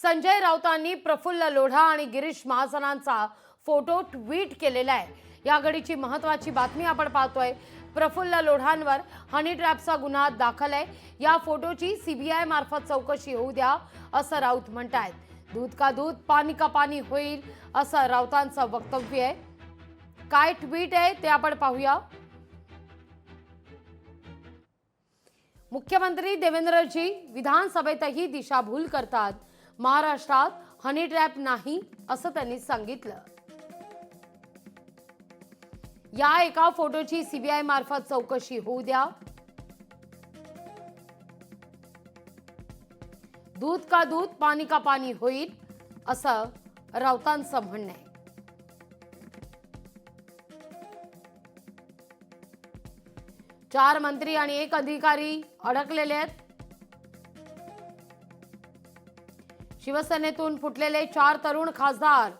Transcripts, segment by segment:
संजय राऊतांनी प्रफुल्ल लोढा आणि Girish महाजनांचा photo tweet केलेला आहे। या घडीची महत्त्वाची बातमी आपण पाहतोय। प्रफुल्ल लोढांवर हनी ट्रॅपचा गुन्हा दाखल आहे। या फोटोची सीबीआय मार्फत चौकशी होऊ द्या असं राऊत म्हणतायत। दूध का दूध पानी का पानी होईल असं राऊतांचं वक्तव्य आहे। काय ट्विट आहे ते आपण पाहूया। मुख्यमंत्री देवेंद्रजी विधानसभेतही दिशाभूल करतात। महाराष्ट्रात हनी ट्रॅप नाही असं त्यांनी सांगितलं। या एका फोटोची सीबीआय मार्फत चौकशी होऊ द्या। दूध का दूध पानी का पानी होईल असं राऊतांचं म्हणणं आहे। चार मंत्री आणि एक अधिकारी अडकलेले आहेत। शिवसेनेतून फुटलेले 4 तरुण खासदार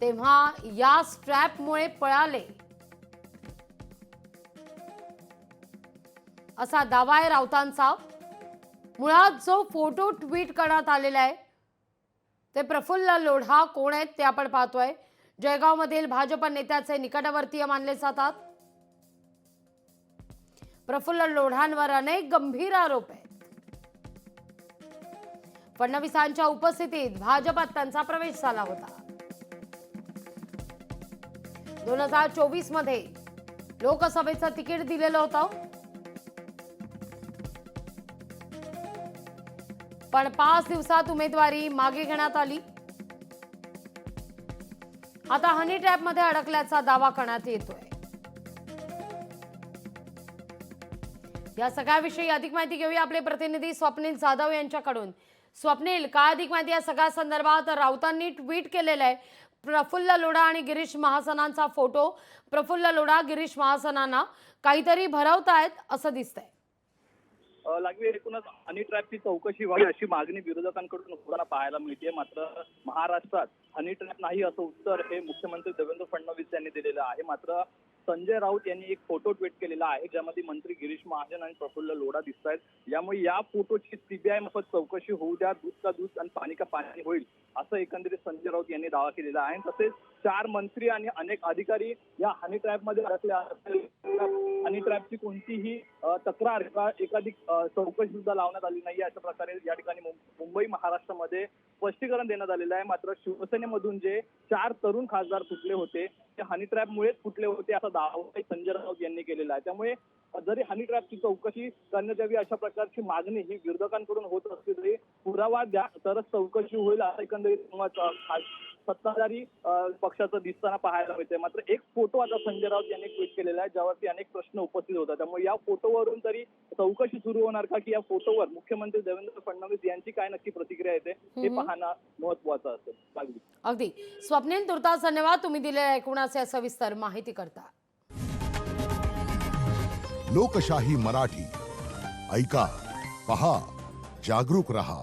तेव्हा या स्ट्रॅपमुळे पळाले असा दावा आहे राऊतांचा। मुळात जो फोटो ट्विट करण्यात आलेला आहे ते प्रफुल्ल लोढा कोण आहेत ते आपण पाहतोय। जळगावमधील भाजप नेत्याचे निकटवर्तीय मानले जातात। प्रफुल्ल लोढांवर अनेक गंभीर आरोप आहेत। फडणवीसांच्या उपस्थितीत भाजपात त्यांचा प्रवेश झाला होता। 2024 मध्ये लोकसभेचं तिकीट दिलेलं होतं, पण 5 दिवसात उमेदवारी मागे घेण्यात आली। आता हनी ट्रॅप मध्ये अडकल्याचा दावा करण्यात येतोय। या सगळ्याविषयी अधिक माहिती घेऊया आपले प्रतिनिधी स्वप्नील जाधव यांच्याकडून। स्वप्नील, काय अधिक माहिती या सगळ्या संदर्भात? राऊतांनी ट्विट केलेलं आहे प्रफुल्ल लोढा आणि गिरीश महाजनांचा फोटो। प्रफुल्ल लोढा गिरीश महाजनांना काहीतरी भरवतायत असं दिसतंय। लागवी एकूणच हनी ट्रॅपची चौकशी व्हावी अशी मागणी विरोधकांकडून होताना पाहायला मिळते। मात्र महाराष्ट्रात हनी ट्रॅप नाही असं उत्तर हे मुख्यमंत्री देवेंद्र फडणवीस यांनी दिलेलं आहे। मात्र संजय राऊत यांनी एक फोटो ट्विट केलेला आहे ज्यामध्ये मंत्री गिरीश महाजन आणि प्रफुल्ल लोढा दिसत आहेत। यामुळे या फोटोची सीबीआय मार्फत चौकशी होऊ द्या, दूध का दूध आणि पाणी का पाणी होईल असं एकंदरीत संजय राऊत यांनी दावा केलेला आहे। तसेच 4 मंत्री आणि अनेक अधिकारी या हनी ट्रॅप मध्ये अडकले आहेत। हनी ट्रॅपची कोणतीही तक्रार एकाधिक चौकशी सुद्धा लावण्यात आली नाही अशा प्रकारे या ठिकाणी मुंबई महाराष्ट्रामध्ये स्पष्टीकरण देण्यात आलेलं आहे। मात्र शिवसेनेमधून जे 4 तरुण खासदार फुटले होते ते हनी ट्रॅप मुळेच फुटले होते असा दावा संजय राऊत यांनी केलेला आहे। त्यामुळे जरी हनी ट्रॅपची चौकशी करण्यात यावी अशा प्रकारची मागणी ही विरोधकांकडून होत असली तरी पुरावा द्या तरच चौकशी होईल असं एकंदरीत सत्ताधारी पक्षाचं दिसताना पाहायला मिळते। मात्र एक फोटो आता संजय राऊत यांनी ट्विट केलेला आहे ज्यावरती अनेक प्रश्न उपस्थित होतात। त्यामुळे या फोटोवरून तरी चौकशी सुरू होणार का, की या फोटोवर मुख्यमंत्री देवेंद्र फडणवीस यांची काय नक्की प्रतिक्रिया येते हे पाहणं महत्त्वाचं असेल। अगदी स्वप्नील, तुर्तास धन्यवाद तुम्ही दिलेल्या एकूणाचे सविस्तर माहिती करता। लोकशाही मराठी ऐका, पहा, जागरूक रहा।